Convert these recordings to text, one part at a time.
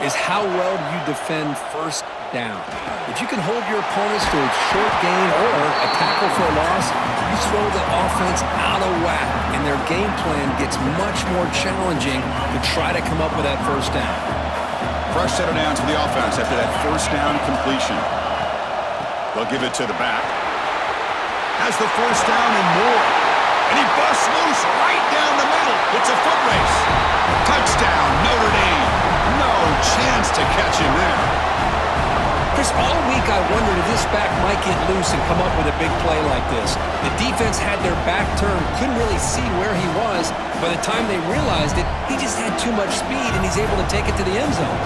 is how well you defend first down. If you can hold your opponents to a short gain or a tackle for a loss, you throw the offense out of whack, and their game plan gets much more challenging to try to come up with that first down. Fresh set of downs for the offense after that first down completion. They'll give it to the back. Has the first down and more. And he busts loose right down the middle. It's a foot race. Touchdown, Notre Dame. No chance to catch him there. Chris, all week I wondered if this back might get loose and come up with a big play like this. The defense had their back turned, couldn't really see where he was. By the time they realized it, he just had too much speed, and he's able to take it to the end zone.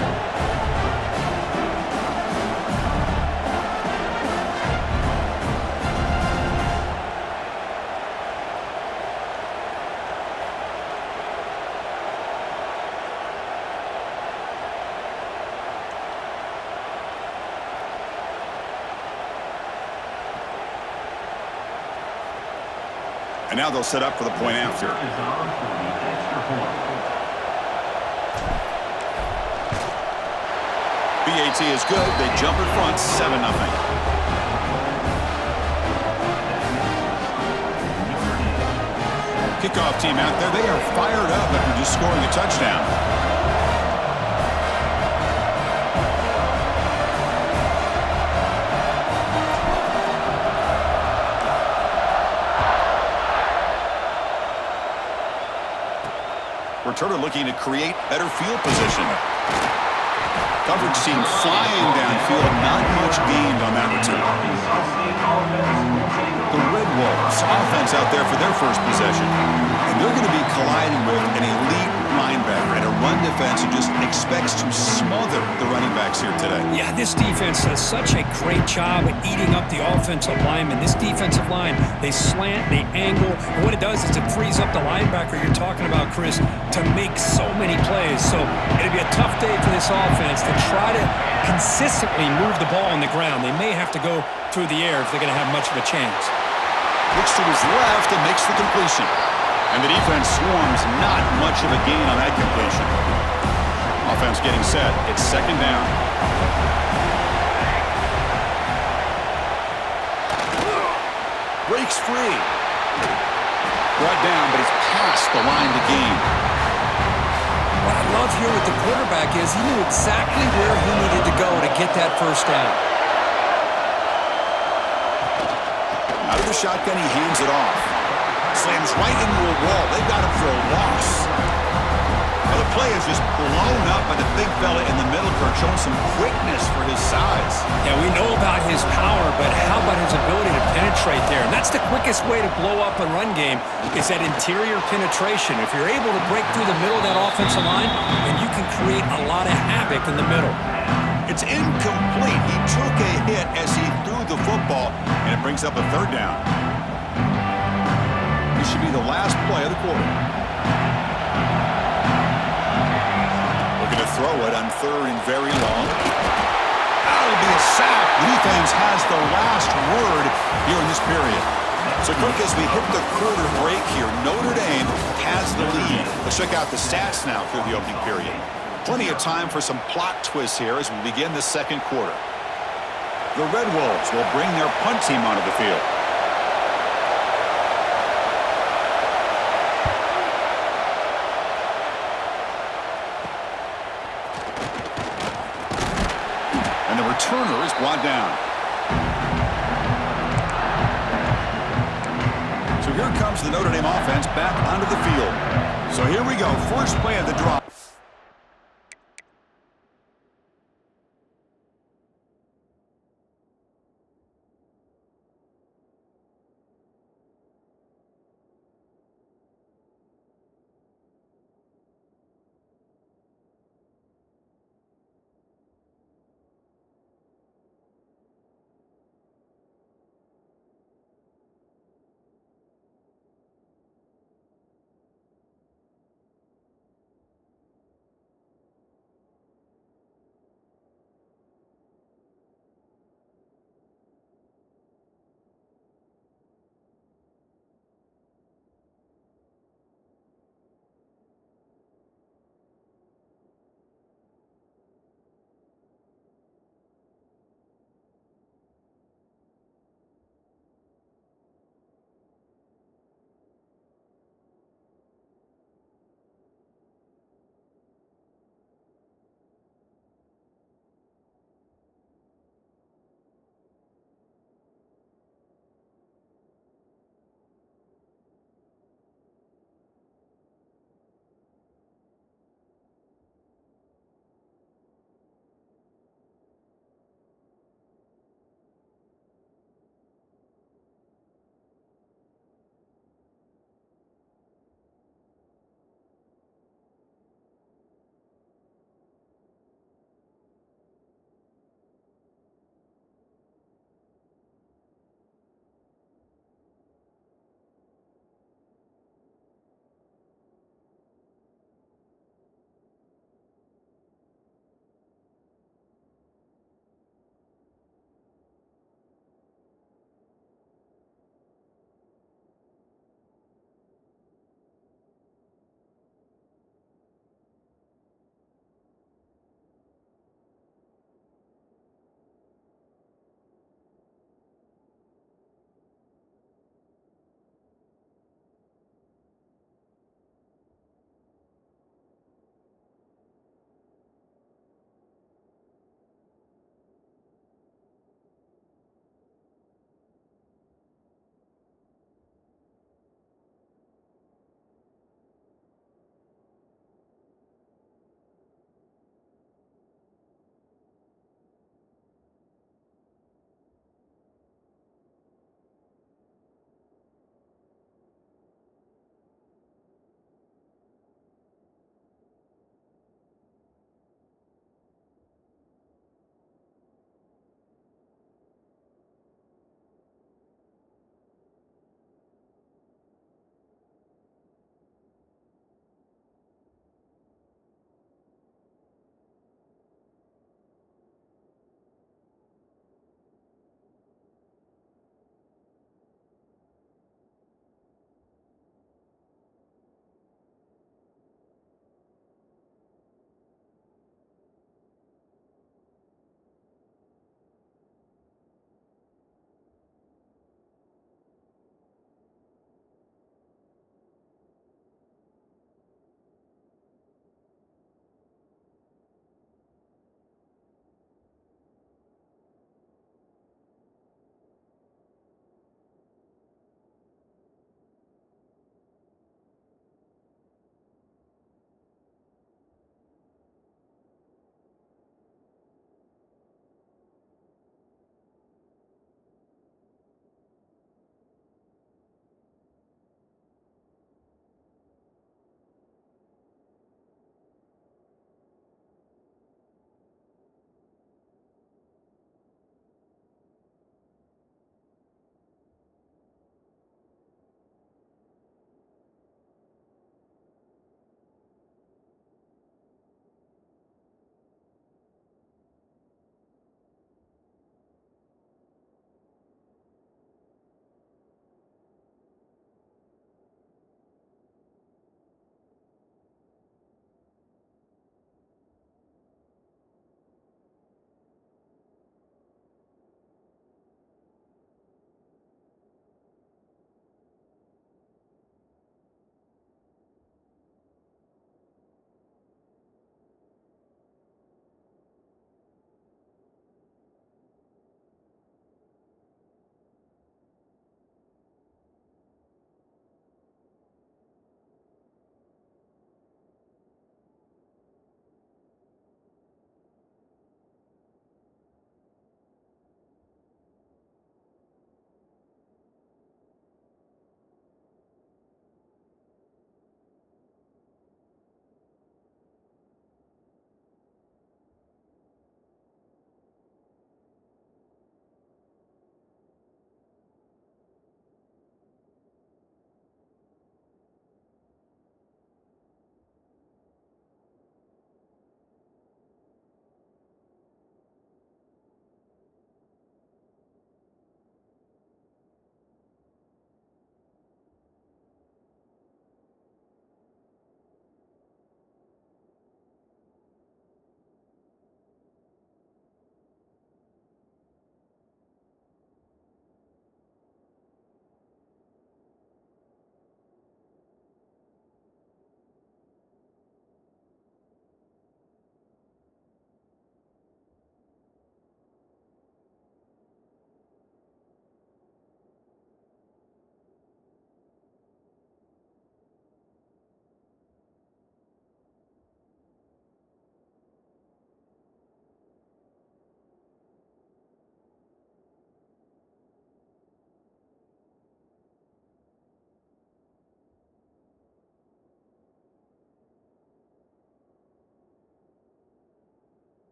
And now they'll set up for the point after. BAT is good. They jump in front, 7-0. Kickoff team out there. They are fired up after just scoring a touchdown. Returner looking to create better field position. Coverage team flying downfield. Not much gained on that return. The Red Wolves offense out there for their first possession. And they're going to be colliding with an elite linebacker and a run defense who just expects to smother the running backs here today. Yeah, this defense does such a great job at eating up the offensive linemen. This defensive line, they slant, they angle, and what it does is it frees up the linebacker you're talking about, Chris, to make so many plays. So it'll be a tough day for this offense to try to consistently move the ball on the ground. They may have to go through the air if they're going to have much of a chance. Looks to his left and makes the completion. And the defense swarms, not much of a gain on that completion. Offense getting set. It's second down. Breaks free. Brought down, but he's past the line to gain. What I love here with the quarterback is he knew exactly where he needed to go to get that first down. Out of the shotgun, he hands it off. Slams right into a wall. They've got him for a loss. Well, the play is just blown up by the big fella in the middle, Kirk, showing some quickness for his size. Yeah, we know about his power, but how about his ability to penetrate there? And that's the quickest way to blow up a run game is that interior penetration. If you're able to break through the middle of that offensive line, then you can create a lot of havoc in the middle. It's incomplete. He took a hit as he threw the football, and it brings up a third down. This should be the last play of the quarter. Looking to throw it on third and very long. That'll be a sack. The defense has the last word here in this period. So, Kirk, as we hit the quarter break here, Notre Dame has the lead. Let's check out the stats now through the opening period. Plenty of time for some plot twists here as we begin the second quarter. The Red Wolves will bring their punt team onto the field. And the returner is brought down. So here comes the Notre Dame offense back onto the field. So here we go. First play of the drive.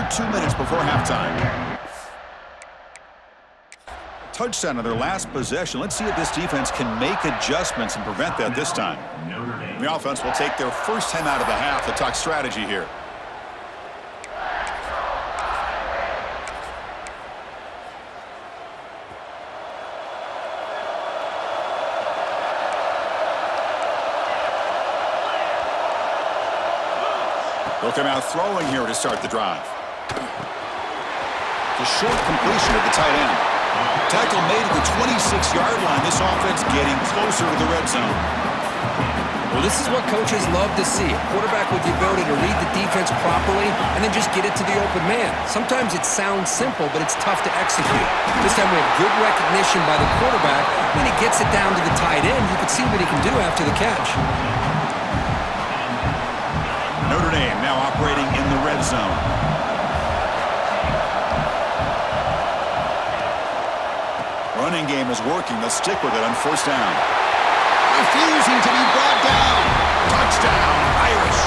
under 2 minutes before halftime. Touchdown on their last possession. Let's see if this defense can make adjustments and prevent that this time. The offense will take their first time out of the half to talk strategy here. They'll come out throwing here to start the drive. The short completion at the tight end. Tackle made at the 26-yard line. This offense getting closer to the red zone. Well, this is what coaches love to see. A quarterback with the ability to read the defense properly and then just get it to the open man. Sometimes it sounds simple, but it's tough to execute. This time we have good recognition by the quarterback. When he gets it down to the tight end, you can see what he can do after the catch. Notre Dame now operating in the red zone. Running game is working. They'll stick with it on first down. Refusing to be brought down. Touchdown, Irish.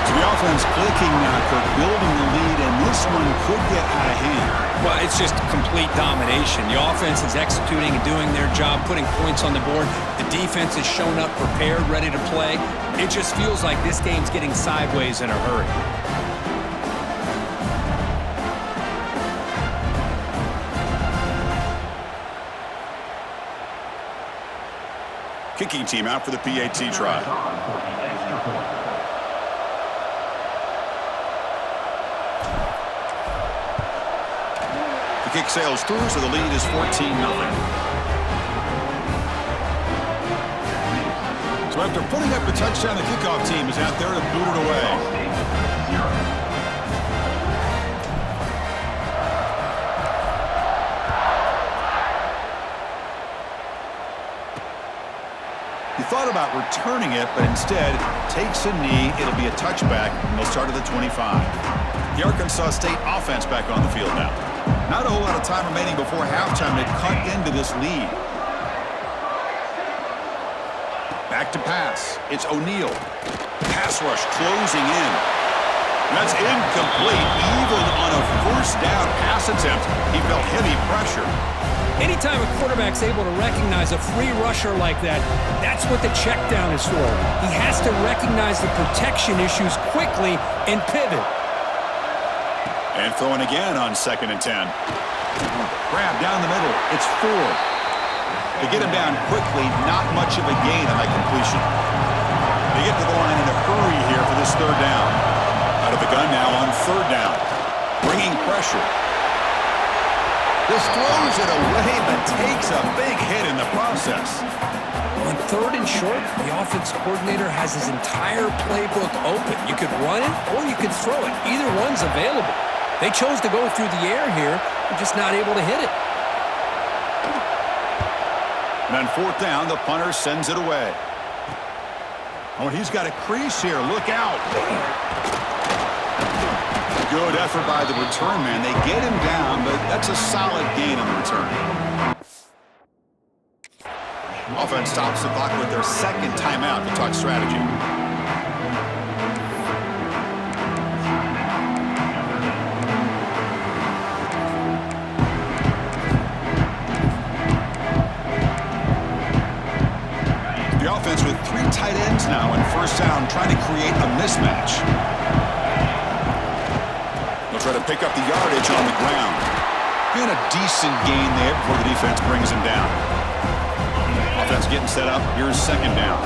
So the offense clicking now, Kirk, building the lead, and this one could get out of hand. Well, it's just complete domination. The offense is executing and doing their job, putting points on the board. The defense has shown up prepared, ready to play. It just feels like this game's getting sideways in a hurry. Kicking team out for the PAT try. The kick sails through, so the lead is 14-0. So after putting up the touchdown, the kickoff team is out there to boot it away. He thought about returning it, but instead takes a knee. It'll be a touchback, and they'll start at the 25. The Arkansas State offense back on the field now. Not a whole lot of time remaining before halftime to cut into this lead. Back to pass. It's O'Neal. Pass rush closing in. That's incomplete. Even on a first down pass attempt, he felt heavy pressure. Anytime a quarterback's able to recognize a free rusher like that, that's what the check down is for. He has to recognize the protection issues quickly and pivot. And throwing again on 2nd and 10. Grab down the middle. It's 4. To get him down quickly, not much of a gain on that completion. They get to the line in a hurry here for this 3rd down. Out of the gun now on 3rd down. Bringing pressure. This throws it away, but takes a big hit in the process. On 3rd and short, the offense coordinator has his entire playbook open. You could run it or you could throw it. Either one's available. They chose to go through the air here. They're just not able to hit it. And on 4th down, the punter sends it away. Oh, he's got a crease here. Look out. Good effort by the return man. They get him down, but that's a solid gain on the return. Offense stops the clock with their 2nd timeout to talk strategy. The offense with 3 tight ends now in first down, trying to create a mismatch. Try to pick up the yardage on the ground. And a decent gain there before the defense brings him down. Offense getting set up. Here's 2nd down.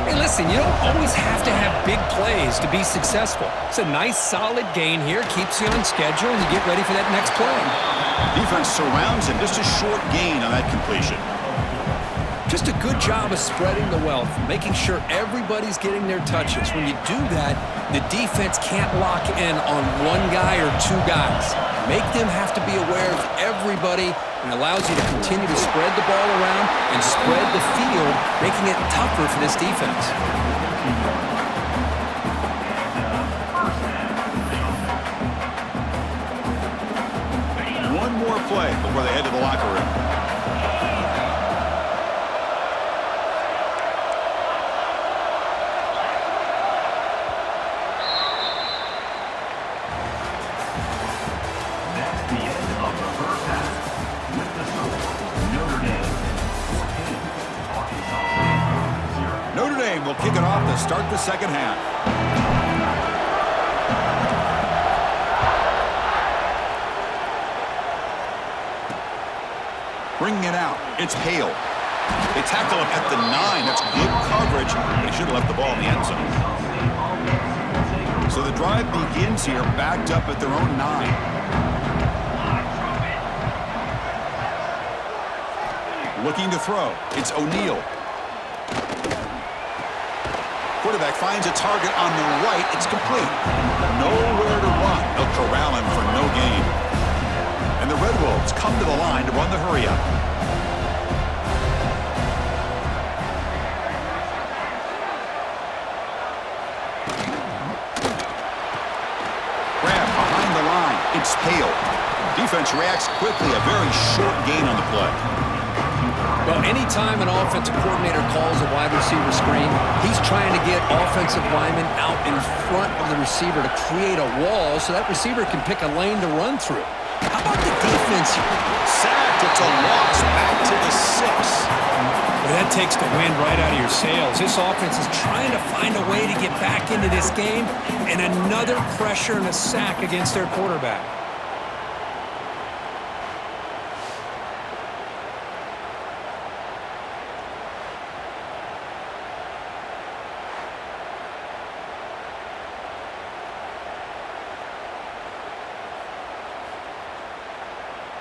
Hey, listen, you don't always have to have big plays to be successful. It's a nice, solid gain here. Keeps you on schedule, and you get ready for that next play. Defense surrounds him. Just a short gain on that completion. Just a good job of spreading the wealth, making sure everybody's getting their touches. When you do that, the defense can't lock in on one guy or 2 guys. Make them have to be aware of everybody, and allows you to continue to spread the ball around and spread the field, making it tougher for this defense. One more play before they head to the locker room. kick it off to start the second half. Bringing it out, it's Hale. They tackle him at the 9. That's good coverage, but he should have left the ball in the end zone. So the drive begins here, backed up at their own 9. Looking to throw. It's O'Neal. Quarterback finds a target on the right. It's complete. Nowhere to run. They'll corral him for no gain. And the Red Wolves come to the line to run the hurry-up. Grab behind the line. It's Hale. Defense reacts quickly. A very short gain on the play. Well, anytime an offensive coordinator calls a wide receiver screen, he's trying to get offensive linemen out in front of the receiver to create a wall so that receiver can pick a lane to run through. How about the defense here? Sacked. It's a loss. Back to the 6. Well, that takes the wind right out of your sails. This offense is trying to find a way to get back into this game, and another pressure and a sack against their quarterback.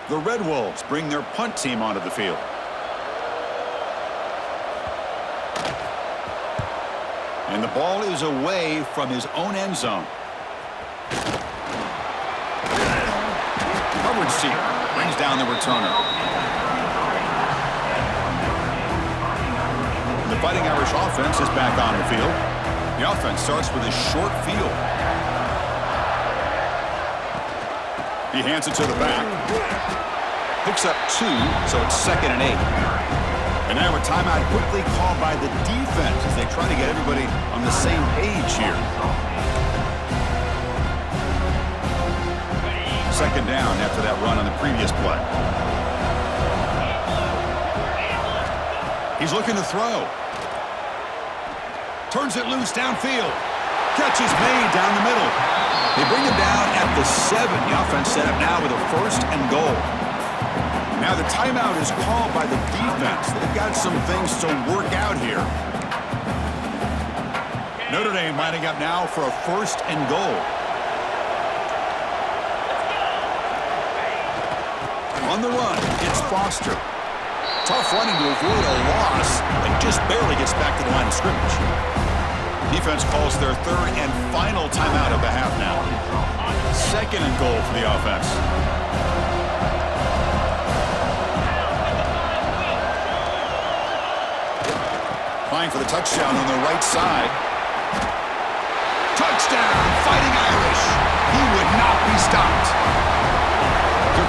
The Red Wolves bring their punt team onto the field. And the ball is away from his own end zone. Coverage team brings down the returner. The Fighting Irish offense is back on the field. The offense starts with a short field. He hands it to the back. Picks up 2, so it's 2nd and 8. And now a timeout quickly called by the defense as they try to get everybody on the same page here. 2nd down after that run on the previous play. He's looking to throw. Turns it loose downfield. Catch is made down the middle. They bring him down at the 7. The offense set up now with a 1st and goal. Now the timeout is called by the defense. They've got some things to work out here. Notre Dame lining up now for a 1st and goal. On the run, it's Foster. Tough running to avoid a loss, and just barely gets back to the line of scrimmage. Defense calls their 3rd and final timeout of the half now. 2nd and goal for the offense. Flying for the touchdown on the right side. Touchdown, Fighting Irish. He would not be stopped.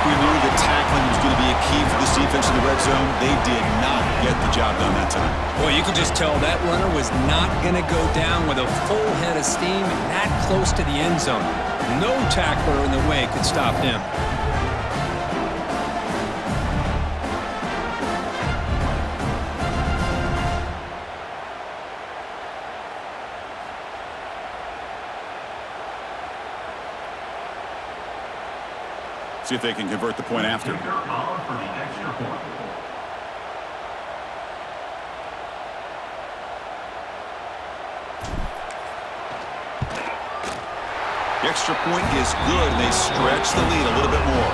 We knew that tackling was going to be a key for this defense in the red zone. They did not get the job done that time. Boy, you could just tell that runner was not going to go down with a full head of steam that close to the end zone. No tackler in the way could stop him. See if they can convert the point after. The extra point is good, and they stretch the lead a little bit more.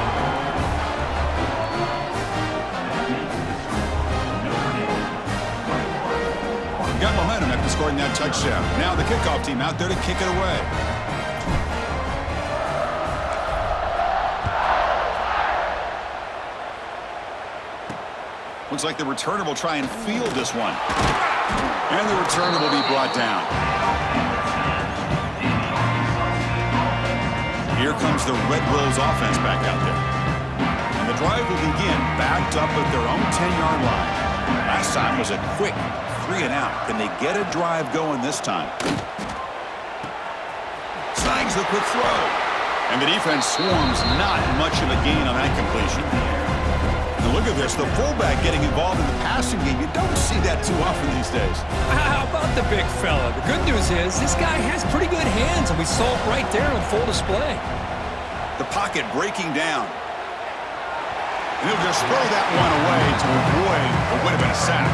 Got momentum after scoring that touchdown. Now the kickoff team out there to kick it away. Looks like the returner will try and field this one. And the returner will be brought down. Here comes the Red Wolves offense back out there. And the drive will begin backed up at their own 10-yard line. Last time was a quick 3 and out. Can they get a drive going this time? Snags the quick throw. And the defense swarms, not much of a gain on that completion. And look at this, the fullback getting involved in the passing game. You don't see that too often these days. How about the big fella? The good news is this guy has pretty good hands, and we saw it right there on full display. The pocket breaking down. And he'll just throw that one away to avoid what would have been a sack.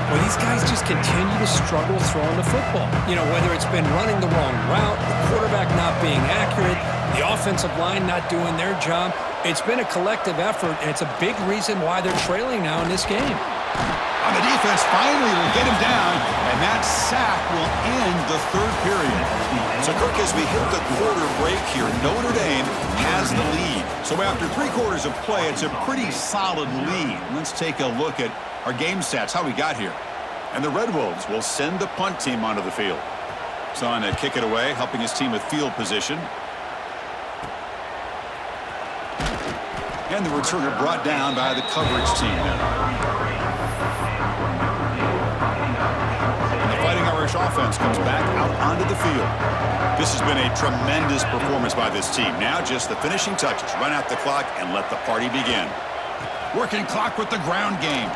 Well, these guys just continue to struggle throwing the football. You know, whether it's been running the wrong route, the quarterback not being accurate, the offensive line not doing their job. It's been a collective effort, and it's a big reason why they're trailing now in this game. On the defense, finally will get him down, and that sack will end the third period. So, Kirk, as we hit the quarter break here, Notre Dame has the lead. So after 3 quarters of play, it's a pretty solid lead. Let's take a look at our game stats, how we got here. And the Red Wolves will send the punt team onto the field. Son to kick it away, helping his team with field position. And the returner brought down by the coverage team. And the Fighting Irish offense comes back out onto the field. This has been a tremendous performance by this team. Now just the finishing touches. Run out the clock and let the party begin. Working clock with the ground game.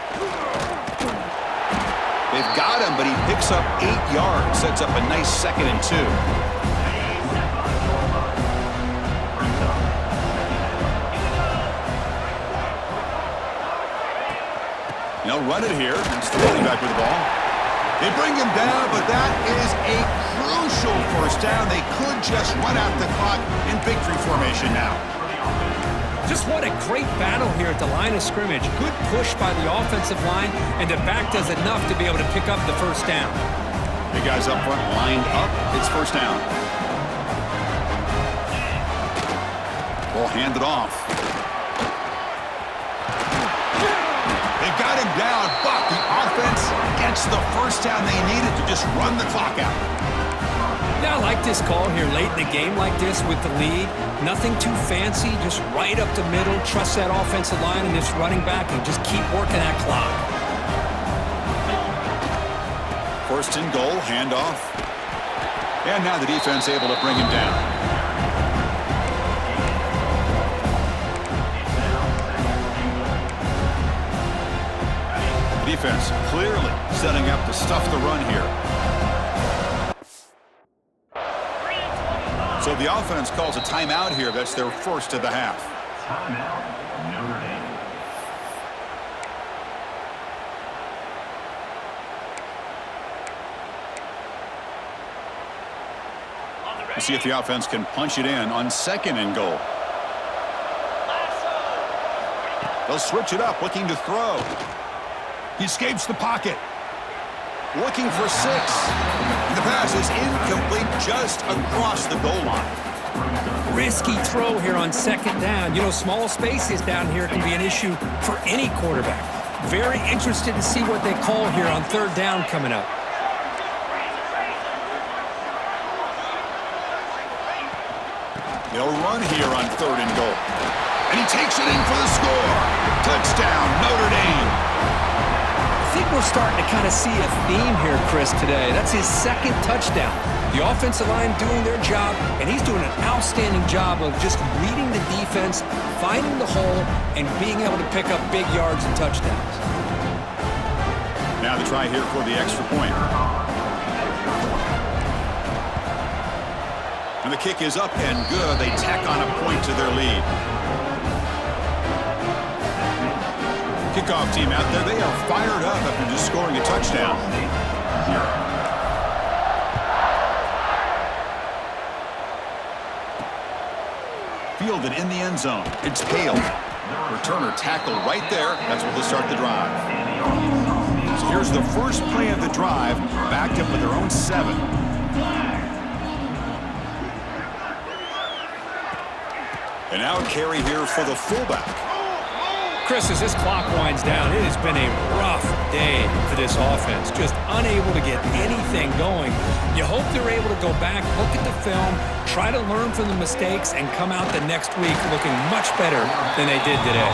They've got him, but he picks up 8 yards. Sets up a nice 2nd and 2. They'll run it here. It's the running back with the ball. They bring him down, but that is a crucial first down. They could just run out the clock in victory formation now. Just what a great battle here at the line of scrimmage. Good push by the offensive line, and the back does enough to be able to pick up the first down. The guys up front lined up. It's first down. Ball handed off. They've got him down, but the offense gets the first down they needed to just run the clock out. Yeah, I like this call here late in the game like this with the lead. Nothing too fancy, just right up the middle. Trust that offensive line and this running back and just keep working that clock. First and goal, handoff. And now the defense able to bring him down. Defense clearly setting up to stuff the run here. So the offense calls a timeout here. That's their first of the half. Timeout, Notre Dame. We'll see if the offense can punch it in on 2nd and goal. They'll switch it up, looking to throw. He escapes the pocket. Looking for 6. And the pass is incomplete just across the goal line. Risky throw here on 2nd down. You know, small spaces down here can be an issue for any quarterback. Very interested to see what they call here on 3rd down coming up. They'll run here on 3rd and goal. And he takes it in for the score. Touchdown, Notre Dame. I think we're starting to kind of see a theme here, Chris, today. That's his 2nd touchdown. The offensive line doing their job, and he's doing an outstanding job of just reading the defense, finding the hole, and being able to pick up big yards and touchdowns. Now the try here for the extra point. And the kick is up and good. They tack on a point to their lead. Kickoff team out there, they are fired up after just scoring a touchdown. Fielded in the end zone. It's Hale. Returner tackled right there. That's what will start the drive. So here's the first play of the drive, backed up with their own 7. And now a carry here for the fullback. Chris, as this clock winds down, it has been a rough day for this offense. Just unable to get anything going. You hope they're able to go back, look at the film, try to learn from the mistakes, and come out the next week looking much better than they did today.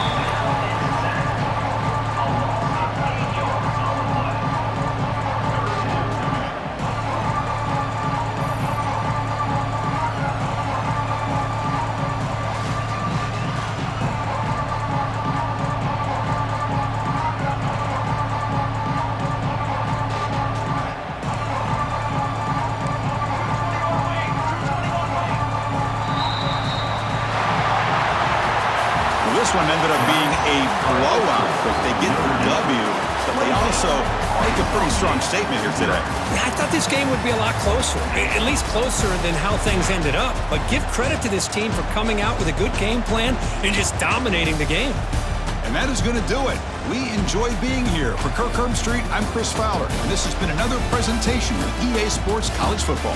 This one ended up being a blowout, but they get the W, but they also make a pretty strong statement here today. Yeah, I thought this game would be a lot closer, at least closer than how things ended up. But give credit to this team for coming out with a good game plan and just dominating the game. And that is going to do it. We enjoyed being here. For Kirk Herbstreit, I'm Chris Fowler, and this has been another presentation of EA Sports College Football.